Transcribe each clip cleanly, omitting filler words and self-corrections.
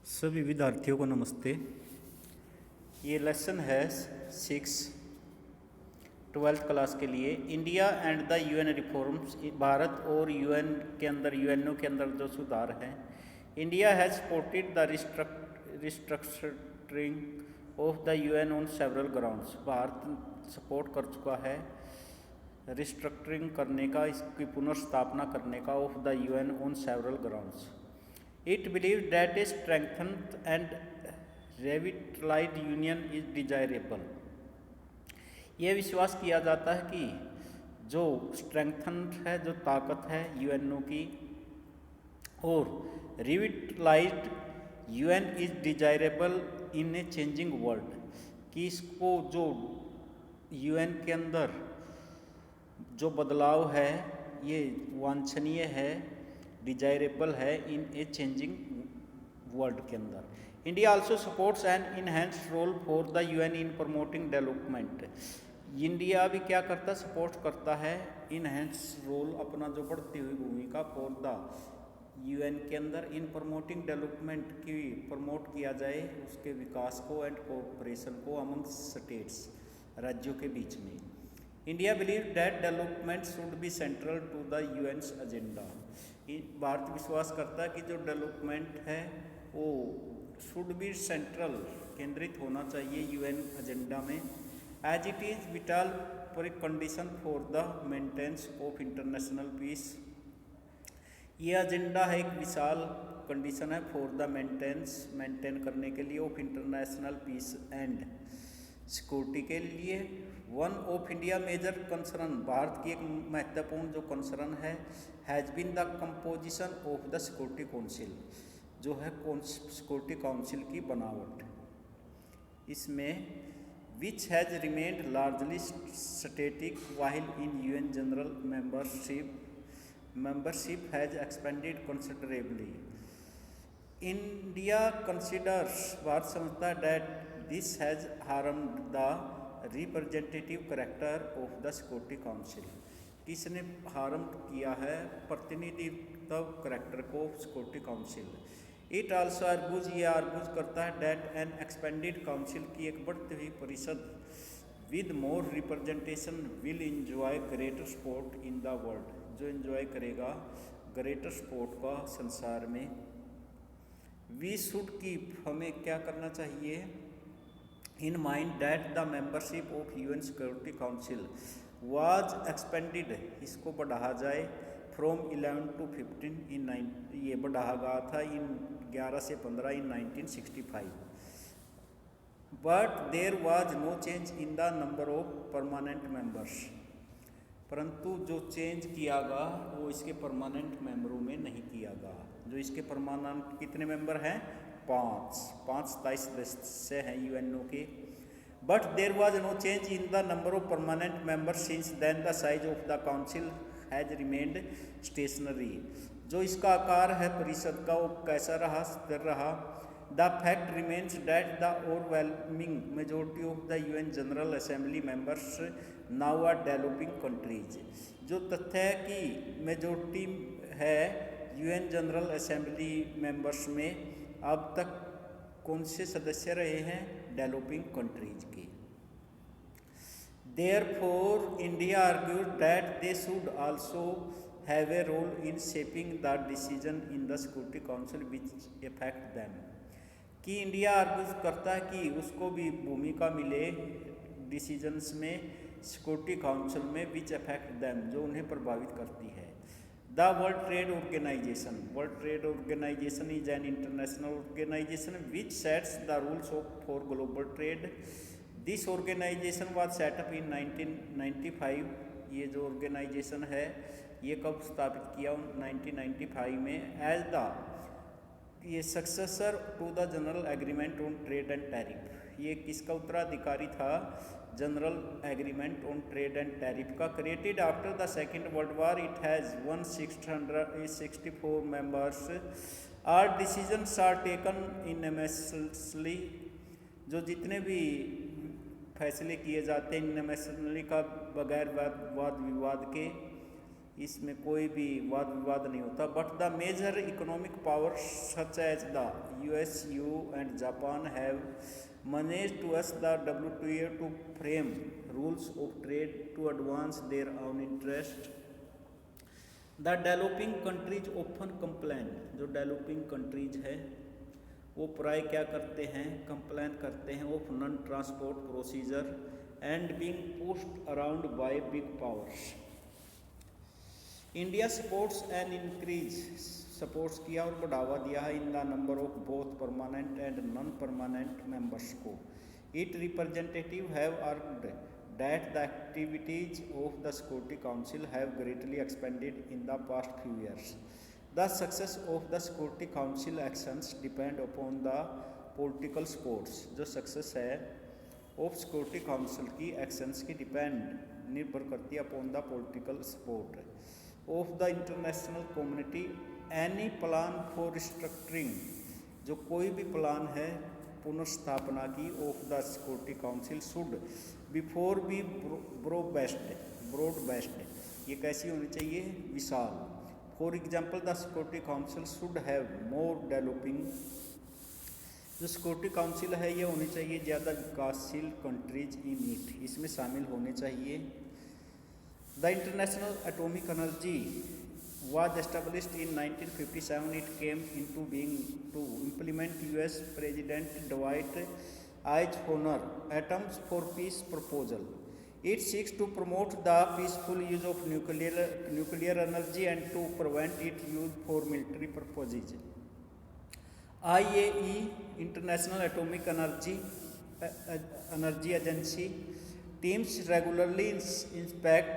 सभी विद्यार्थियों को नमस्ते। ये लेसन है 6 12th क्लास के लिए India and the UN reforms. Bharat और यूएन के अंदर यूएनओ के अंदर जो सुधार हैं। India has supported the restructuring of the UN on several grounds. Bharat support कर चुका है रिस्ट्रक्चरिंग करने का, इसकी पुनर्स्थापना करने का of the UN on several grounds. It believes that a strengthened and revitalized union is desirable. यह विश्वास किया जाता है कि जो स्ट्रेंथन्ड है, जो ताकत है यूएनओ की, और revitalised UN is desirable in a changing world, कि इसको जो यूएन के अंदर जो बदलाव है ये वांछनीय है, डिजायरेबल है इन ए चेंजिंग वर्ल्ड के अंदर। India also supports an enhanced role for the UN in promoting development. India भी क्या करता है, सपोर्ट करता है इनहेंस रोल, अपना जो बढ़ती हुई भूमिका फॉर द यूएन के अंदर इन प्रमोटिंग डेवलपमेंट की, प्रमोट किया जाए उसके विकास को एंड कोऑपरेशन को अमंग स्टेट्स, राज्यों के बीच में। India believe that development should be central to the UN's agenda. Bharat विश्वास करता है कि जो डेवलपमेंट है वो शुड बी सेंट्रल, केंद्रित होना चाहिए यूएन एजेंडा में, as it is vital precondition for the maintenance of international peace. ये एजेंडा है, एक विशाल कंडीशन है फॉर द मेंटेन करने के लिए of international peace and security के लिए। One of India major concern, Bharat की एक महत्वपूर्ण जो कंसर्न है, has been the composition of the security council, जो है सिक्योरिटी काउंसिल की बनावट। इसमें which has remained largely static while in UN general membership has expanded considerably. India considers, Bharat समझता है that this has harmed the representative character of the security council, किसने harm किया है प्रतिनिधित्व करेक्टर को सिक्योरिटी काउंसिल। इट आल्सो आर्गूज, ये आर्गूज करता है दैट एन एक्सपेंडेड काउंसिल की एक बढ़ती हुई परिषद with more representation will enjoy greater support in the world, जो इंजॉय करेगा ग्रेटर सपोर्ट का संसार में। वी शुड कीप, हमें क्या करना चाहिए, in mind that the membership of UN security council was expanded, इसको बढ़ाया जाए फ्रॉम 11 to 15 इन 9, ये बढ़ाया गया था इन 11 से 15 in 1965। But there was no change in the number of permanent members, परंतु जो चेंज किया गया वो इसके परमानेंट मेंबरों में नहीं किया गया। जो इसके परमानेंट कितने मेंबर हैं, 5 सदस्य हैं यूएनओ के। But there was no change in the number of permanent members since then the size of the council has remained stationary. जो इसका आकार है परिषद का वो कैसा रहा, स्थिर रहा। The fact remains that the overwhelming majority of the UN general assembly members now are developing countries. जो तथ्य है कि मेजोरिटी है यूएन जनरल असेंबली मेंबर्स में, अब तक कौन से सदस्य रहे हैं, डेवलपिंग कंट्रीज के। Therefore India argued that they should also have a role in shaping the decision in the security council which effect them, कि इंडिया आर्ग्यूज करता है कि उसको भी भूमिका मिले डिसीजंस में सिक्योरिटी काउंसिल में विच इफेक्ट देम, जो उन्हें प्रभावित करती है। The world trade organisation, world trade organisation is an international organisation which sets the rules for global trade. This organisation was set up in 1995। ये जो ऑर्गेनाइजेशन है ये कब स्थापित किया, 1995 में, एज द, ये successor to the general agreement on trade and tariff. ये किसका उत्तराधिकारी था, general agreement on trade and tariff का। Created after the second world war, it has 164 members. Are decisions are taken immensely, जो जितने भी फैसले किए जाते हैं इनमेसली का, बगैर वाद विवाद के, इसमें कोई भी वाद विवाद नहीं होता। But the major economic power such as the US, EU, and Japan have managed to ask the WTO to frame rules of trade to advance their own interest. The developing countries open complain, जो developing countries है वो प्राय क्या करते हैं, complain करते हैं of non transport procedure and being pushed around by big powers. India supports and increase, supports किया और बढ़ावा दिया है in the number of both permanent and non permanent members को। It representative have argued that the activities of the Security Council have greatly expanded in the past few years. The success of the Security Council actions depend upon the political supports. जो success है of security council की actions की निर्भर करती है upon the political support of the international community. Any plan for restructuring, जो कोई भी प्लान है पुनर्स्थापना की of the security council should before be broad based, ये कैसी होनी चाहिए, विशाल। For example the security council should have more developing, जो सिक्योरिटी काउंसिल है ये होनी चाहिए ज़्यादा विकासशील कंट्रीज इन इट, इसमें शामिल होने चाहिए। The international atomic energy was established in 1957. It came into being to implement US President Dwight Eisenhower Atoms for Peace proposal. It seeks to promote the peaceful use of nuclear energy and to prevent its use for military purposes. IAE, International Atomic Energy Agency, teams regularly inspect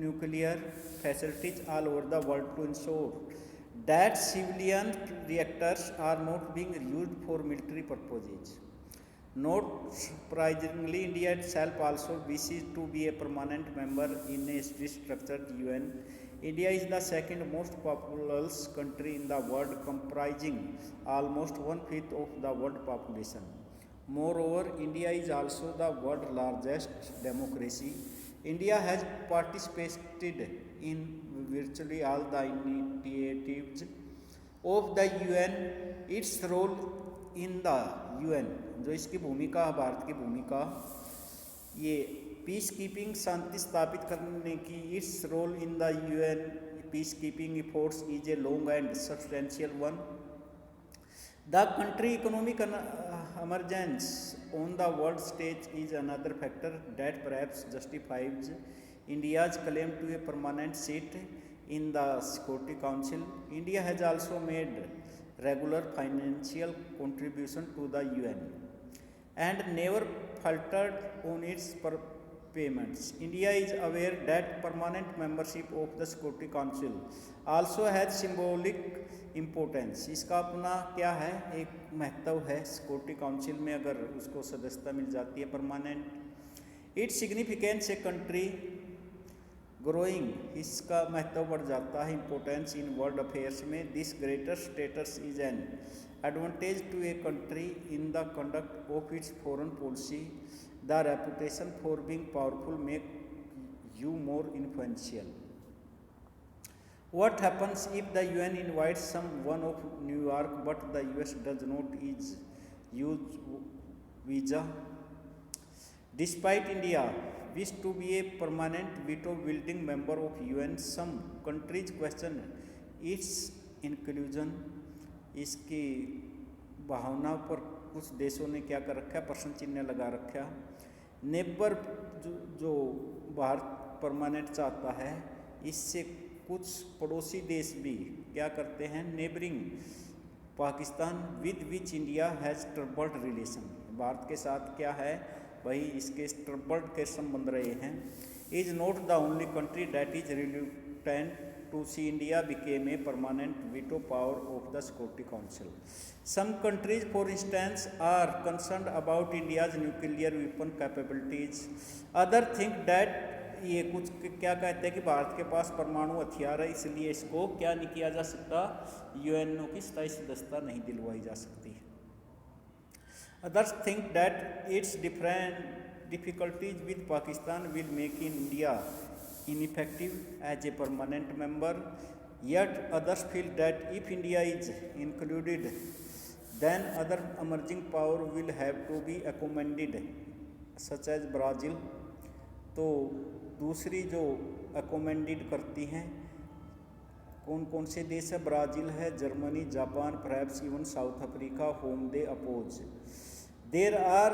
nuclear facilities all over the world to ensure that civilian reactors are not being used for military purposes. Not surprisingly, India itself also wishes to be a permanent member in a restructured UN. India is the second most populous country in the world, comprising almost 1/5 of the world population. Moreover, India is also the world's largest democracy. India has participated in virtually all the initiatives of the UN. Its role in the UN, जो इसकी भूमिका है, भारत की भूमिका, ये peace keeping, शांति स्थापित करने की, its role in the UN peacekeeping efforts is a long and substantial one. The country economic emergence on the world stage is another factor that perhaps justifies India's claim to a permanent seat in the Security Council. India has also made regular financial contribution to the UN and never faltered on its payments. India is aware that permanent membership of the Security Council also has symbolic importance. इसका अपना क्या है, एक महत्व है security council में अगर उसको सदस्यता मिल जाती है permanent. Its significance a country growing, इसका महत्व बढ़ जाता है इम्पोर्टेंस इन वर्ल्ड अफेयर्स में। This greater status is an advantage to a country in the conduct of its foreign policy. The reputation for being powerful make you more influential. What happens if the UN invites someone of New York but the US does not use visa? Despite India wish to be a permanent veto-wielding member of UN, some countries question its inclusion. इसकी भावना पर कुछ देशों ने क्या कर रखा है, प्रश्न चिन्ह लगा रखा। नेबर जो भारत परमानेंट चाहता है, इससे कुछ पड़ोसी देश भी क्या करते हैं, neighbouring Pakistan with which India has troubled relation, Bharat के साथ क्या है भाई, इसके ट्रबल्ड के संबंध रहे हैं। Is not the only country that is reluctant to see India became a permanent veto power of the security council. Some countries for instance are concerned about India's nuclear weapon capabilities. Other think that, ये कुछ क्या कहते हैं कि भारत के पास परमाणु हथियार है, इसलिए इसको क्या नहीं किया जा सकता, यूएनओ की स्थायी सदस्यता नहीं दिलवाई जा सकती। Others think that its different difficulties with Pakistan will make in India ineffective as a permanent member. Yet others feel that if India is included then other emerging power will have to be accommodated such as Brazil. तो दूसरी जो अकोमेंडेड करती हैं कौन कौन से देश है? ब्राज़ील है, Germany, Japan, perhaps even South Africa whom they oppose. There are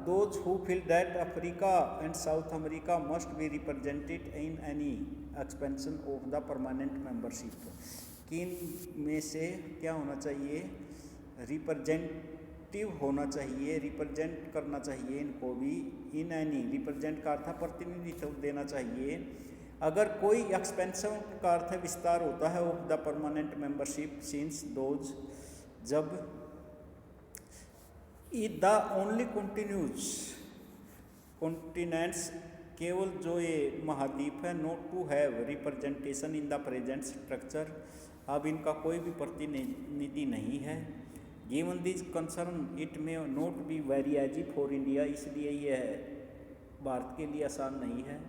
those who feel that Africa and South America must be represented in any expansion of the permanent membership. किन में से क्या होना चाहिए? रिप्रेजेंटिव होना चाहिए, represent करना चाहिए इनको भी। इन एनी, रिप्रेजेंट का अर्थ प्रतिनिधित्व देना चाहिए। अगर कोई एक्सपेंशन का अर्थ विस्तार होता है of the permanent membership since those, जब द ओनली कंटिन्यूज कॉन्टिनेंट्स, केवल जो ये महाद्वीप है, not to have representation in the present structure, अब इनका कोई भी प्रतिनिधि नहीं है। Given this concern it may not be very easy for India, इसलिए यह भारत के लिए आसान नहीं है।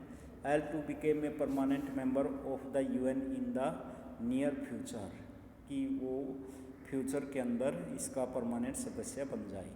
एल to became a permanent member of the UN in the near future, कि वो फ्यूचर के अंदर इसका परमानेंट सदस्य बन जाए।